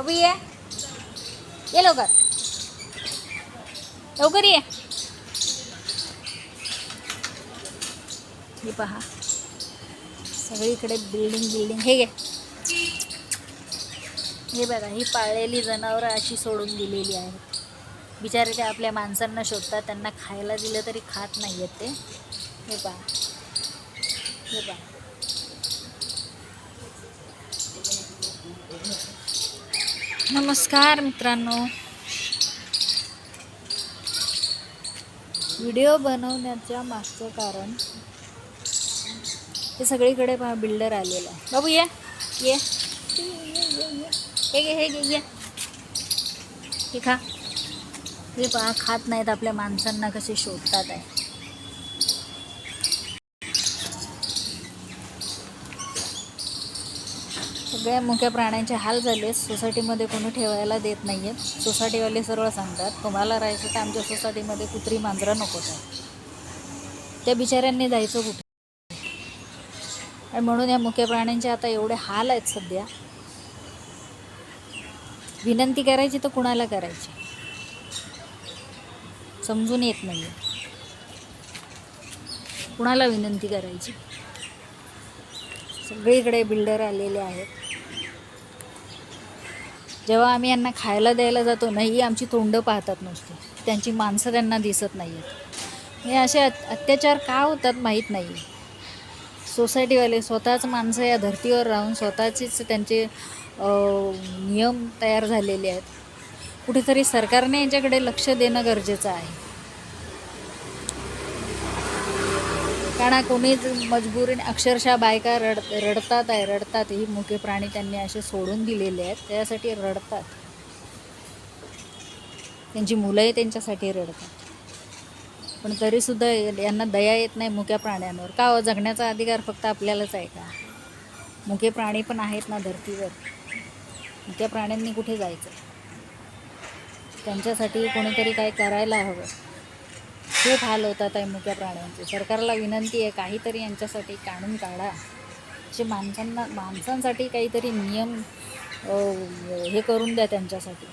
अभि ये लवकर लवकर ये. हे पहा सगळीकडे बिल्डिंग बिल्डिंग. हे घे, हे बघा ही पाळलेली जनावरं अशी सोडून दिलेली आहेत. बिचारे ते आपल्या माणसांना शोधतात, त्यांना खायला दिलं तरी खात नाही आहेत ते. हे पहा, हे पहा. नमस्कार मित्रांनो, व्हिडिओ बनवण्याच्या मागचं कारण ते सगळीकडे पहा बिल्डर आलेला आहे. बाबू ये ये, हे घे हे घे, ये हे खा. हे पहा खात नाहीत, आपल्या माणसांना कसे शोधतात आहे. सगळ्या मुक्या प्राण्यांचे हाल झाले. सोसायटीमध्ये कोणी ठेवायला देत नाही आहेत. सोसायटीवाले सरळ सांगतात, तुम्हाला राहायचं तर आमच्या सोसायटीमध्ये कुत्री मांजरं नकोच आहे. त्या बिचाऱ्यांनी जायचं कुठे? आणि म्हणून या मुक्या प्राण्यांचे आता एवढे हाल आहेत सध्या. विनंती करायची तर कुणाला करायची समजून येत नाही. कुणाला विनंती करायची? सगळीकडे बिल्डर आलेले आहेत. जेव्हा आम्ही यांना खायला द्यायला जातो ना, ही आमची तोंडं पाहतात नुसती. त्यांची माणसं त्यांना दिसत नाही आहेत. हे असे अत्याचार का होतात माहीत नाही. सोसायटीवाले स्वतःच माणसं या धर्तीवर राहून स्वतःचेच त्यांचे नियम तयार झालेले आहेत. कुठेतरी सरकारने याच्याकडे लक्ष देणं गरजेचं आहे. कारण कोणीच मजबुरीने अक्षरशः बायका रडतात ही मुके प्राणी त्यांनी असे सोडून दिलेले आहेत, त्यासाठी रडतात. त्यांची मुलंही त्यांच्यासाठी रडतात. पण तरीसुद्धा यांना दया येत नाही मुक्या प्राण्यांवर. का हो? जगण्याचा अधिकार फक्त आपल्यालाच आहे का? मुके प्राणी पण आहेत ना धर्तीवर. मुक्या प्राण्यांनी कुठे जायचं? त्यांच्यासाठी कोणीतरी काय करायला हवं. खूप हाल होतात आहे मुक्या प्राण्यांचे. सरकारला विनंती आहे, काहीतरी यांच्यासाठी काढून काढा. असे माणसांसाठी काहीतरी नियम हे करून द्या त्यांच्यासाठी.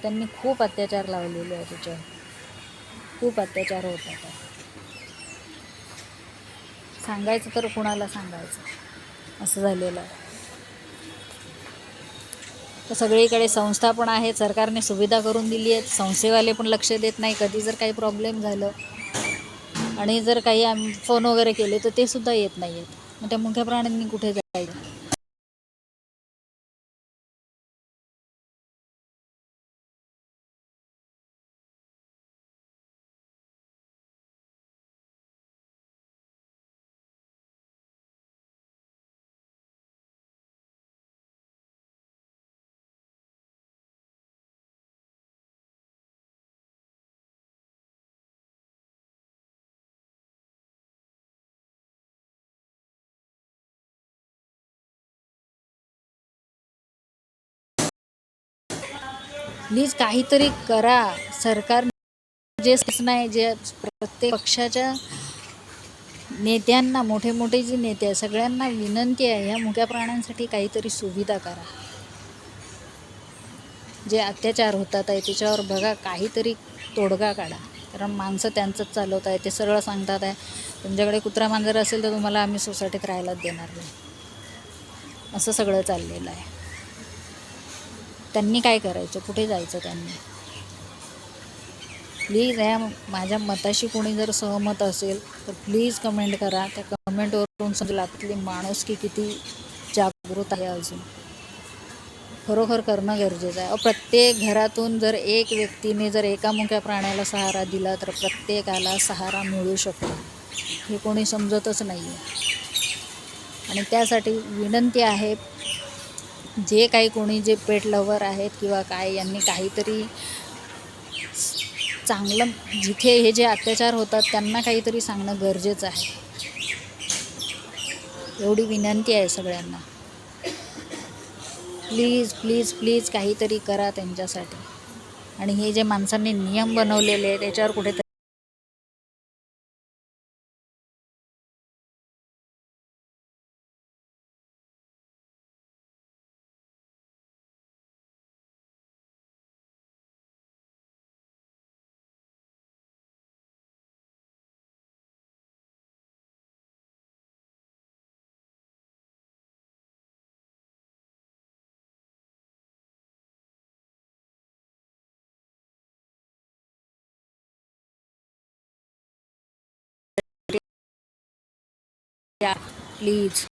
त्यांनी खूप अत्याचार लावलेले आहे त्याच्यावर. खूप अत्याचार होतात आहे. सांगायचं तर कुणाला सांगायचं असं झालेलं आहे. तर सगळीकडे संस्था पण आहेत, सरकारने सुविधा करून दिली आहेत. संस्थेवाले पण लक्ष देत नाही. कधी जर काही प्रॉब्लेम झालं आणि जर काही आम्ही फोन वगैरे केले तर ते सुद्धा येत नाही आहेत. मग त्या मुक्या प्राण्यांनी कुठे जायचं? प्लीज काहीतरी करा. सरकार जे नाही, जे प्रत्येक पक्षाच्या नेत्यांना, मोठे मोठे जे नेते आहेत सगळ्यांना विनंती आहे, ह्या मुक्या प्राण्यांसाठी काहीतरी सुविधा करा. जे अत्याचार होतात आहे त्याच्यावर बघा, काहीतरी तोडगा काढा. कारण माणसं त्यांचंच चालवत आहे. ते सरळ सांगतात आहे, तुमच्याकडे कुत्रा मांजर असेल तर तुम्हाला आम्ही सोसायटीत राहायलाच देणार नाही. असं सगळं चाललेलं आहे. त्यांनी काय करायचं? कुठे जायचं त्यांनी? प्लीज ह्या माझ्या मताशी कोणी जर सहमत असेल तर प्लीज कमेंट करा. त्या कमेंटवरून समजेल आपली माणुसकी किती जागृत आहे. अजून खरोखर करणं गरजेचं आहे. प्रत्येक घरातून जर एक व्यक्तीने जर एका मुक्या प्राण्याला सहारा दिला तर प्रत्येकाला सहारा मिळू शकतो. हे कोणी समजतच नाही आहे. आणि त्यासाठी विनंती आहे, जे काही कोणी जे पेट लवर आहेत किंवा काय, यांनी काहीतरी चांगलं, जिथे हे जे अत्याचार होतात त्यांना काहीतरी सांगणं गरजेचं आहे. एवढी विनंती आहे सगळ्यांना. प्लीज प्लीज प्लीज काहीतरी करा त्यांच्यासाठी. आणि हे जे माणसांनी नियम बनवलेले आहेत त्याच्यावर कुठेतरी या प्लीज.